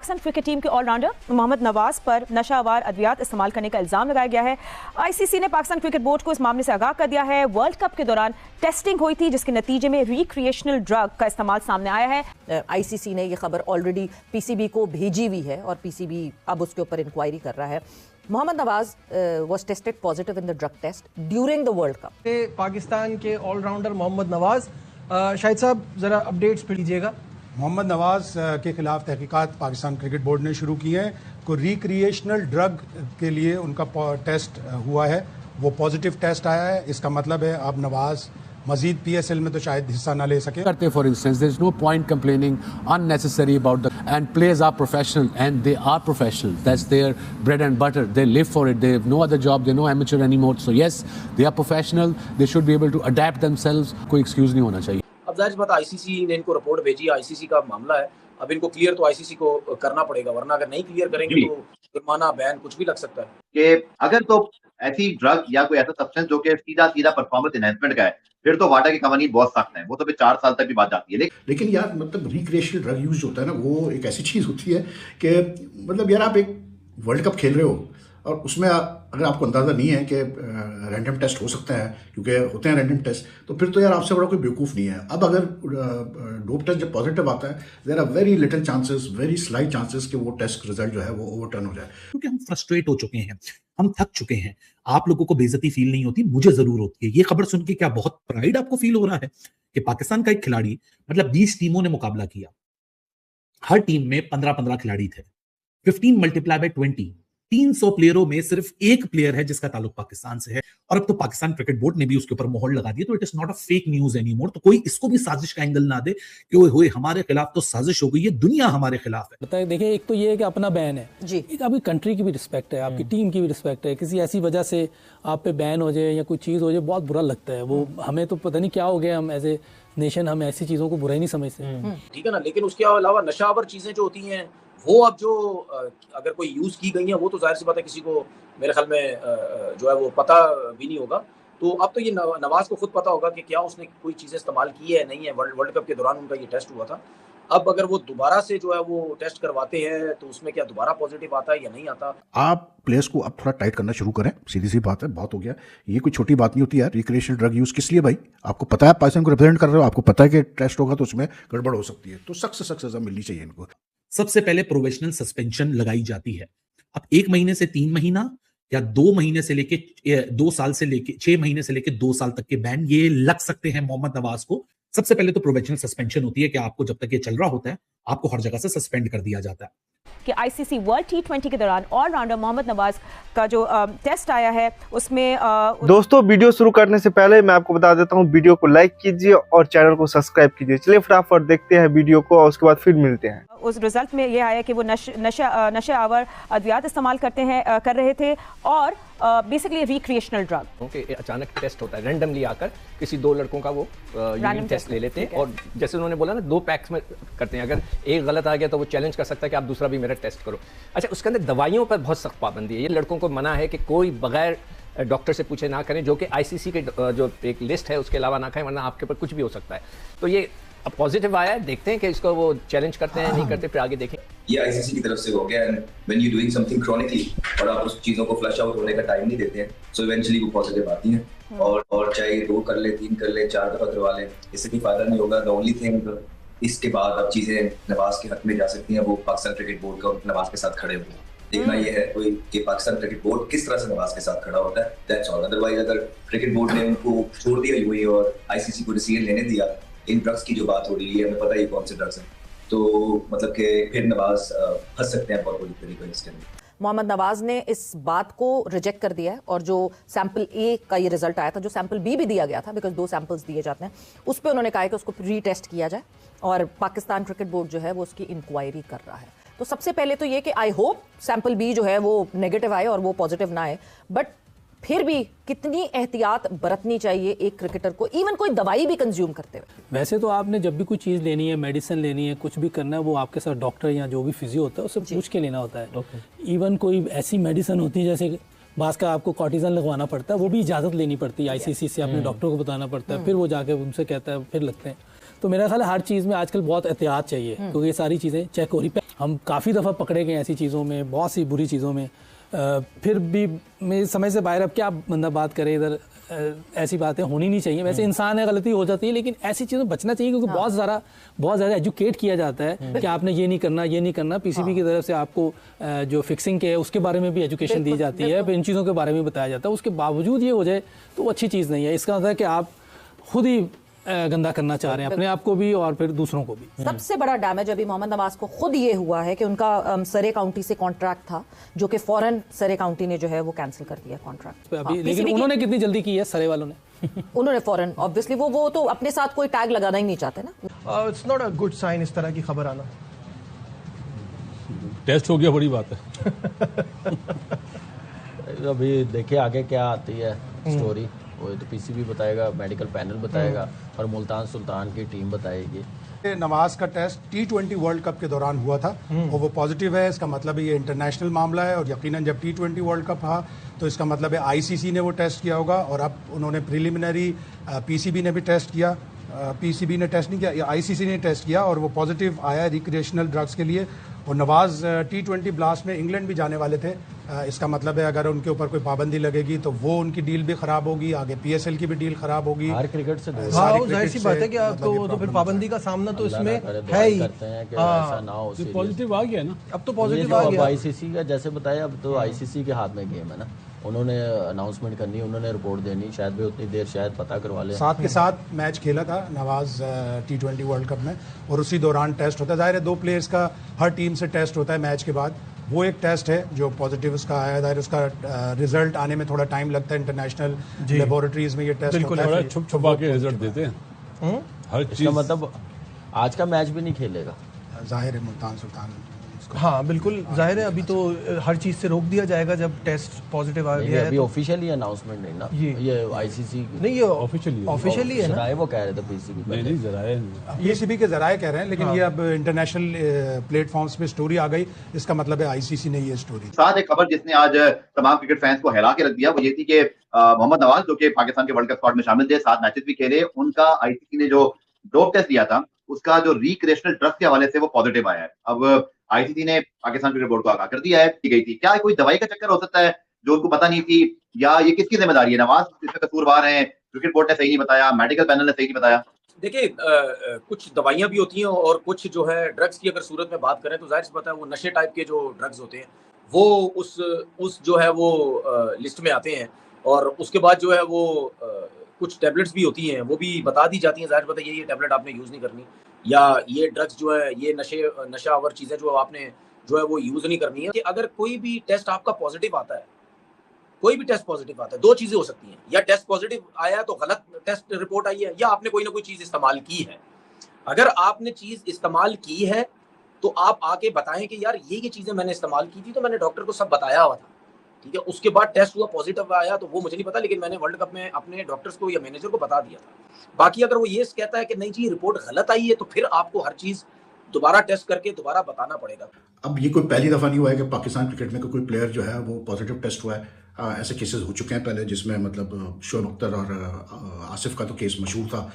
Pakistan cricket team के allrounder Mohammad Nawaz पर नशावर अद्वियात इस्तेमाल करने का इल्जाम लगाया गया है। आईसीसी ने पाकिस्तान क्रिकेट बोर्ड को इस मामले से आगाह कर दिया है। वर्ल्ड कप के दौरान टेस्टिंग हुई थी जिसके नतीजे में रिक्रिएशनल ड्रग का इस्तेमाल सामने आया है। आईसीसी ने यह खबर ऑलरेडी पीसीबी को भेजी हुई है और पीसीबी अब उसके ऊपर इंक्वायरी कर रहा है। Mohammad Nawaz was tested positive in the drug test during the World Cup. Pakistan के ऑलराउंडर मोहम्मद नवाज, शाहिद साहब जरा अपडेट्स पे लीजिएगा। मोहम्मद नवाज के खिलाफ तहकीकात पाकिस्तान क्रिकेट बोर्ड ने शुरू की हैं। को रिक्रिएशनल ड्रग के लिए उनका टेस्ट हुआ है, वो पॉजिटिव टेस्ट आया है। इसका मतलब है अब नवाज मजीद पीएसएल में तो शायद हिस्सा ना ले सके। करते for instance there is no point complaining unnecessary about the and players are professional and they are professional, that's their bread and butter, they live for it, they have no other job, they no amateur anymore, so yes they are professional, they should be able to adapt themselves. कोई excuse नहीं होना चाहिए। अब जाहिर बात ICC ने इनको report भेजी, आईसीसी का मामला है, अब इनको क्लियर तो आईसीसी को करना पड़ेगा, वरना अगर नहीं क्लियर करेंगे तो जुर्माना, बैन कुछ भी लग सकता है। कि अगर तो ऐसी ड्रग या कोई ऐसा सब्सटेंस जो कि सीधा परफॉर्मेंस एनहांसमेंट का है, फिर तो वाटा की कवानीन बहुत सख्त है, वो तो फिर 4 साल तक भी बात जाती है। लेकिन यार मतलब रिक्रिएशनल ड्रग यूज होता है ना, वो एक ऐसी चीज होती है कि मतलब यार आप एक वर्ल्ड कप खेल रहे हो और उसमें अगर आपको अंदाजा नहीं है कि रैंडम टेस्ट हो सकता है, क्योंकि होते हैं रैंडम टेस्ट, तो फिर तो यार आपसे बड़ा कोई बेवकूफ़ नहीं है। अब अगर डोप टेस्ट जब पॉजिटिव आता है, there are very little chances, very slight chances कि वो टेस्ट रिजल्ट जो है वो ओवरटर्न हो जाए। क्योंकि हम फ्रस्ट्रेट हो चुके हैं, हम थक चुके हैं। आप लोगों को बेइज्जती फील नहीं होती, मुझे जरूर होती है। ये खबर सुन के क्या बहुत प्राइड आपको फील हो रहा है कि पाकिस्तान का एक खिलाड़ी, मतलब 20 टीमों ने मुकाबला किया, हर टीम में 15-15 खिलाड़ी थे, 15 मल्टीप्लाई बाय 20, 300 प्लेयरों में सिर्फ एक प्लेयर है जिसका ताल्लुक पाकिस्तान से है। और अब तो पाकिस्तान क्रिकेट बोर्ड ने भी उसके ऊपर मोहर लगा दी, तो it is not a fake news anymore. तो कोई इसको भी साजिश का एंगल ना दे कि ओए होए हमारे खिलाफ तो साजिश हो गई है, दुनिया हमारे खिलाफ है। बताइए, देखिए, एक तो ये है कि अपना बैन है जी, एक आपकी कंट्री की भी रिस्पेक्ट है, आपकी टीम की भी रिस्पेक्ट है। किसी ऐसी वजह से आप पे बैन हो जाए या कोई चीज हो जाए, बहुत बुरा लगता है। वो हमें तो पता नहीं क्या हो गया, हम एज ए नेशन हम ऐसी चीजों को बुरा ही नहीं समझते। ठीक है ना, लेकिन उसके अलावा नशावर चीजें जो होती हैं वो अब जो अगर कोई यूज की गई है, वो तो जाहिर सी बात है किसी को मेरे ख्याल में जो है वो पता भी नहीं होगा। तो अब तो ये नवाज को खुद पता होगा कि क्या उसने कोई चीजें इस्तेमाल की है नहीं है। वर्ल्ड कप के दौरान उनका ये टेस्ट हुआ था। अब अगर वो दोबारा से जो है वो टेस्ट करवाते हैं तो उसमें क्या दोबारा पॉजिटिव आता है या नहीं आता। आप प्लेयर्स को अब थोड़ा टाइट करना शुरू करें, सीधी सी बात है, बहुत हो गया। ये कोई छोटी बात नहीं होती यार। रिक्रिएशनल ड्रग यूज किस लिए भाई? आपको पता है पाकिस्तान को रिप्रेजेंट कर रहे हो, आपको पता है कि टेस्ट होगा तो उसमें गड़बड़ हो सकती है, तो सख्त से सख्त सजा मिलनी चाहिए इनको। सबसे पहले प्रोबेशनल सस्पेंशन लगाई जाती है। अब 1 महीने से 3 महीना या 2 महीने से लेके 2 साल से लेके 6 महीने से लेके 2 साल तक के बैन ये लग सकते हैं मोहम्मद नवाज को। सबसे पहले तो प्रोबेशनल सस्पेंशन होती है कि आपको जब तक ये चल रहा होता है आपको हर जगह से सस्पेंड कर दिया जाता है। कि आईसीसी वर्ल्ड T20 के दौरान ऑलराउंडर मोहम्मद नवाज का जो टेस्ट आया है उसमें दोस्तों, वीडियो शुरू करने से पहले मैं आपको बता देता हूं, वीडियो को लाइक कीजिए और चैनल को सब्सक्राइब कीजिए। चलिए फटाफट देखते हैं वीडियो को और उसके बाद फिर मिलते हैं। उस रिजल्ट में ये आया कि वो नशे आवर अद्वियात इस्तेमाल कर रहे थे और बेसिकली रिक्रिएशनल ड्रग। ओके, अचानक टेस्ट होता है, रैंडमली आकर किसी 2 लड़कों का वो यूरिन टेस्ट ले लेते हैं और जैसे उन्होंने बोला ना 2 पैक्स में करते हैं। अगर एक गलत आ गया तो वो चैलेंज कर सकता है कि आप दूसरा भी मेरा टेस्ट करो। अच्छा, उसके अंदर दवाइयों पर बहुत सख्त पाबंदी है। ये लड़कों को मना है कि कोई बगैर डॉक्टर से पूछे ना करें, जो कि आईसीसी के जो एक लिस्ट है उसके अलावा ना खाएं, वरना आपके ऊपर कुछ भी हो सकता है। तो ये अब पॉजिटिव आया है, देखते हैं कि इसको वो चैलेंज करते हैं नहीं करते, फिर आगे देखें। ये आईसीसी की तरफ से हो गया, and when you doing something chronically और आप उस चीजों को फ्लश आउट होने का टाइम नहीं देते हैं, सो इवेंचुअली वो पॉजिटिव आती हैं। और चाहे 2 कर ले, 3 कर ले, 4 दफा करवा ले, इससे कोई फायदा नहीं होगा। द ओनली थिंग, इसके बाद अब चीजें नवाज के हक में जा सकती हैं, वो पाकिस्तान क्रिकेट बोर्ड का नवाज के साथ खड़े होंगे। देखना ये है कोई कि पाकिस्तान क्रिकेट बोर्ड किस तरह से नवाज के साथ खड़ा होता है, दैट्स ऑल। अदरवाइज अगर क्रिकेट बोर्ड ने उनको छोड़ दिया हुई और आईसीसी को डिसीजन लेने दिया, इन ड्रग्स की जो बात हो रही है, हमें पता है कौन से ड्रग्स हैं, तो मतलब कि फिर नवाज फंस सकते हैं बहुत बुरी तरीके से इसके अंदर। मोहम्मद नवाज ने इस बात को रिजेक्ट कर दिया है और जो सैंपल ए का ये रिजल्ट आया था, जो सैंपल बी भी दिया गया था, बिकॉज 2 सैंपल्स दिए जाते हैं, उस पर उन्होंने कहा है कि उसको रीटेस्ट किया जाए और पाकिस्तान क्रिकेट बोर्ड जो है वो उसकी इंक्वायरी कर रहा है। तो सबसे पहले तो ये कि आई होप सैंपल बी जो है वो नेगेटिव आए और वो पॉजिटिव ना आए, बट फिर भी कितनी एहतियात बरतनी चाहिए एक क्रिकेटर को, इवन कोई दवाई भी कंज्यूम करते हुए। वैसे तो आपने जब भी कोई चीज़ लेनी है, मेडिसिन लेनी है, कुछ भी करना है, वो आपके साथ डॉक्टर या जो भी फिजियो होता है उससे पूछ के लेना होता है। इवन कोई ऐसी मेडिसिन होती है जैसे बास का आपको कॉर्टिजन लगवाना पड़ता है, वो भी इजाज़त लेनी पड़ती है आईसीसी से, अपने डॉक्टर को बताना पड़ता है, फिर वो जाके उनसे कहता है, फिर लगते हैं। तो मेरा ख्याल है हर चीज़ में आजकल बहुत एहतियात चाहिए क्योंकि ये सारी चीज़ें चेक हो रही है। हम काफ़ी दफ़ा पकड़े गए ऐसी चीज़ों में, बहुत सी बुरी चीज़ों में। फिर भी मेरे समझ से बाहर, अब क्या बंदा बात करे इधर, ऐसी बातें होनी नहीं चाहिए। वैसे इंसान है, गलती हो जाती है, लेकिन ऐसी चीज़ों बचना चाहिए, क्योंकि बहुत ज़्यादा एजुकेट किया जाता है कि आपने ये नहीं करना, ये नहीं करना। पीसीबी की तरफ से आपको जो फिक्सिंग के है उसके बारे में भी एजुकेशन दी जाती है, फिर इन चीज़ों के बारे में बताया जाता है। उसके बावजूद ये हो जाए तो अच्छी चीज़ नहीं है। इसका मतलब है कि आप खुद ही गंदा करना चाह रहे हैं अपने आप को भी और फिर दूसरों को भी। सबसे बड़ा डैमेज अभी मोहम्मद नवाज को खुद ये हुआ है कि उनका सरे काउंटी से कॉन्ट्रैक्ट था, जो कि फौरन सरे काउंटी ने जो है वो कैंसिल कर दिया कॉन्ट्रैक्ट अभी। लेकिन उन्होंने कितनी जल्दी की है सरे वालों ने? उन्होंने फौरन, ऑब्वियसली वो तो अपने साथ कोई टैग लगाना ही नहीं चाहते ना। It's not a good sign इस तरह की खबर आना। टेस्ट हो गया, बड़ी बात है। अभी देखिए आगे क्या आती है स्टोरी, वो तो पीसीबी बताएगा, मेडिकल पैनल बताएगा और मुल्तान सुल्तान की टीम बताएगी। नवाज का टेस्ट T20 वर्ल्ड कप के दौरान हुआ था और वो पॉजिटिव है। इसका मतलब ये इंटरनेशनल मामला है और यकीनन जब T20 वर्ल्ड कप था तो इसका मतलब है आईसीसी ने वो टेस्ट किया होगा। और अब उन्होंने प्रिलिमिनरी पीसीबी ने भी टेस्ट किया, पीसीबी ने टेस्ट नहीं किया, आईसीसी ने टेस्ट किया और वो पॉजिटिव आया रिक्रिएशनल ड्रग्स के लिए। और नवाज T20 ब्लास्ट में इंग्लैंड भी जाने वाले थे। इसका मतलब है अगर उनके ऊपर कोई पाबंदी लगेगी तो वो उनकी डील भी खराब होगी, आगे पीएसएल की भी डील खराब होगी। हर क्रिकेट से जाहिर सी बात है कि तो फिर पाबंदी का सामना तो इसमें है ही। ऐसा ना हो, पॉजिटिव आ गया ना, अब तो पॉजिटिव आ गया। आईसीसी का जैसे बताया, अब तो आईसीसी के हाथ में गेम है ना, उन्होंने अनाउंसमेंट करनी, उन्होंने रिपोर्ट देनी, शायद भी उतनी देर शायद पता करवा ले। साथ के साथ मैच खेला था नवाज T20 वर्ल्ड कप में और उसी दौरान टेस्ट होता है। जाहिर है 2 प्लेयर्स का हर टीम से टेस्ट होता है मैच के बाद। वो एक टेस्ट है जो पॉजिटिव उसका आया, जाहिर उसका रिजल्ट आने में थोड़ा टाइम लगता है। इंटरनेशनल लेबोरेटरीज में ये टेस्ट होता है, छुप छुपा के रिजल्ट देते हैं हर चीज। मतलब आज का मैच भी नहीं खेलेगा, जाहिर है मुल्तान सुल्तान। हाँ बिल्कुल जाहिर है, अभी तो हर चीज से रोक दिया जाएगा जब टेस्ट पॉजिटिव आ गया है। अभी ऑफिशियली अनाउंसमेंट नहीं ना, ये आईसीसी नहीं, ये ऑफिशियली है ना, वो कह रहे थे पीसीबी नहीं जराए, पीसीबी के जराए कह रहे हैं, लेकिन ये अब इंटरनेशनल प्लेटफॉर्म्स पे स्टोरी आ गई, इसका मतलब है आईसीसी ने ये स्टोरी। साथ एक खबर जिसने आज तमाम क्रिकेट फैंस को हिला के रख दिया, वो ये थी कि मोहम्मद नवाज जो कि पाकिस्तान के वर्ल्ड कप स्क्वाड में शामिल थे, 7 मैचेस भी खेले, उनका आईसीसी ने जो डोप टेस्ट दिया था उसका जो रिक्रिएशनल ड्रग्स के हवाले से वो पॉजिटिव आया है। अब आईसीसी ने पाकिस्तान क्रिकेट बोर्ड को आगाह कर दिया है कि गई थी। क्या कोई दवाई का चक्कर हो सकता है जो उनको पता नहीं थी, या ये किसकी जिम्मेदारी है? नवाज इसमें कसूरवार हैं, क्रिकेट बोर्ड ने सही नहीं बताया, मेडिकल पैनल ने सही नहीं बताया? देखिए कुछ दवाइयां भी होती हैं और कुछ जो है ड्रग्स की अगर सूरत में बात करें तो जाहिर सी बात है वो नशे टाइप के जो ड्रग्स होते हैं वो उस जो है वो लिस्ट में आते हैं। और उसके बाद जो है वो कुछ टैबलेट्स भी होती हैं, वो भी बता दी जाती हैं, जाहिर बात है ये टैबलेट आपने यूज़ नहीं करनी, या ये ड्रग्स जो है ये नशावर चीज़ें जो आपने जो है वो यूज़ नहीं करनी है। कि अगर कोई भी टेस्ट आपका पॉजिटिव आता है, कोई भी टेस्ट पॉजिटिव आता है, 2 चीज़ें हो सकती हैं, या टेस्ट पॉजिटिव आया तो गलत टेस्ट रिपोर्ट आई है, या आपने कोई ना कोई चीज़ इस्तेमाल की है। अगर आपने चीज़ इस्तेमाल की है तो आप आके बताएं कि यार ये चीज़ें मैंने इस्तेमाल की थी, तो मैंने डॉक्टर को सब बताया हुआ था, ठीक है। उसके बाद टेस्ट हुआ, पॉजिटिव आया, तो वो मुझे नहीं पता, लेकिन मैंने वर्ल्ड कप में अपने डॉक्टर्स को या मैनेजर को बता दिया था। बाकी अगर वो ये कहता है कि नहीं जी रिपोर्ट गलत आई है, तो फिर आपको हर चीज़ दोबारा टेस्ट करके दोबारा बताना पड़ेगा। अब ये कोई पहली दफ़ा नहीं हुआ है कि पाकिस्तान क्रिकेट में कोई प्लेयर जो है वो पॉजिटिव टेस्ट हुआ है। ऐसे केसेस हो चुके हैं पहले, जिसमें मतलब शोएब अख्तर और आसिफ का तो केस मशहूर था।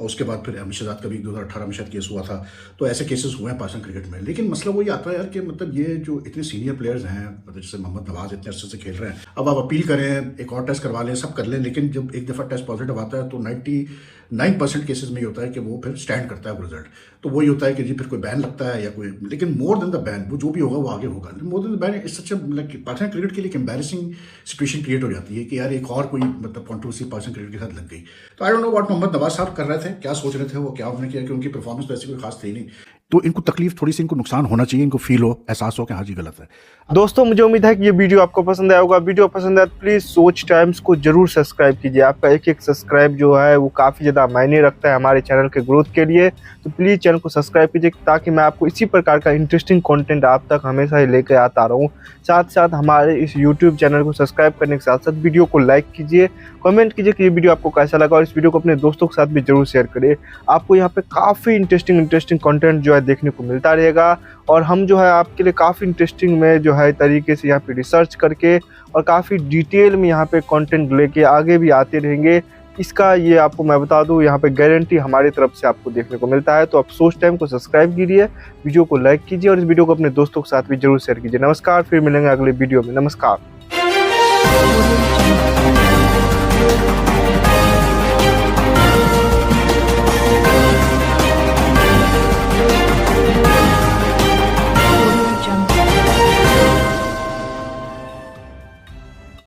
उसके बाद फिर अहमद शहजाद का भी 2018 में शायद केस हुआ था। तो ऐसे केसेस हुए हैं पाकिस्तान क्रिकेट में। लेकिन मसला वही आता है यार कि मतलब ये जो इतने सीनियर प्लेयर्स हैं, मतलब जैसे मोहम्मद नवाज इतने अच्छे से खेल रहे हैं, अब आप अपील करें, एक और टेस्ट करवा लें, सब कर लें, लेकिन जब एक दफ़ा टेस्ट पॉजिटिव आता है तो 99% केसेस में ये होता है कि वो फिर स्टैंड करता है वो रिजल्ट। तो वही होता है कि जी फिर कोई बैन लगता है या कोई, लेकिन मोर देन द बैन वो जो भी होगा वो आगे होगा। मोर देन द बैन इस सच पाकिस्तान क्रिकेट के लिए एक एम्बैरेसिंग सिचुएशन क्रिएट हो जाती है कि यार एक और कोई मतलब कॉन्ट्रोवर्सी पाकिस्तान क्रिकेट के साथ लग गई। तो I don't know what Mohammad Nawaz साहब कर रहे थे, क्या सोच रहे थे वो, क्या उन्होंने किया, कि उनकी परफॉर्मेंस तो ऐसी कोई खास थी नहीं। तो इनको तकलीफ थोड़ी सी, इनको नुकसान होना चाहिए, इनको फील हो, एहसास हो कि हाँ जी गलत है। दोस्तों मुझे उम्मीद है कि ये वीडियो आपको पसंद आया होगा। वीडियो पसंद आया तो प्लीज़ सोच टाइम्स को जरूर सब्सक्राइब कीजिए। आपका एक सब्सक्राइब जो है वो काफ़ी ज़्यादा मायने रखता है हमारे चैनल के ग्रोथ के लिए। तो प्लीज़ चैनल को सब्सक्राइब कीजिए ताकि मैं आपको इसी प्रकार का इंटरेस्टिंग कंटेंट आप तक हमेशा ही लेकर आता रहूँ। साथ साथ हमारे इस यूट्यूब चैनल को सब्सक्राइब करने के साथ साथ वीडियो को लाइक कीजिए, कमेंट कीजिए कि ये वीडियो आपको कैसा लगा, और इस वीडियो को अपने दोस्तों के साथ भी जरूर शेयर करिए। आपको यहाँ पे काफ़ी इंटरेस्टिंग कंटेंट जो है देखने को मिलता रहेगा, और हम जो है आपके लिए काफ़ी इंटरेस्टिंग में जो है तरीके से यहाँ पे रिसर्च करके और काफ़ी डिटेल में यहाँ पे कंटेंट लेके आगे भी आते रहेंगे, इसका ये आपको मैं बता दूं, यहाँ पे गारंटी हमारी तरफ से आपको देखने को मिलता है। तो आप सोच टाइम को सब्सक्राइब कीजिए, वीडियो को लाइक कीजिए और इस वीडियो को अपने दोस्तों के साथ भी जरूर शेयर कीजिए। नमस्कार, फिर मिलेंगे अगले वीडियो में। नमस्कार।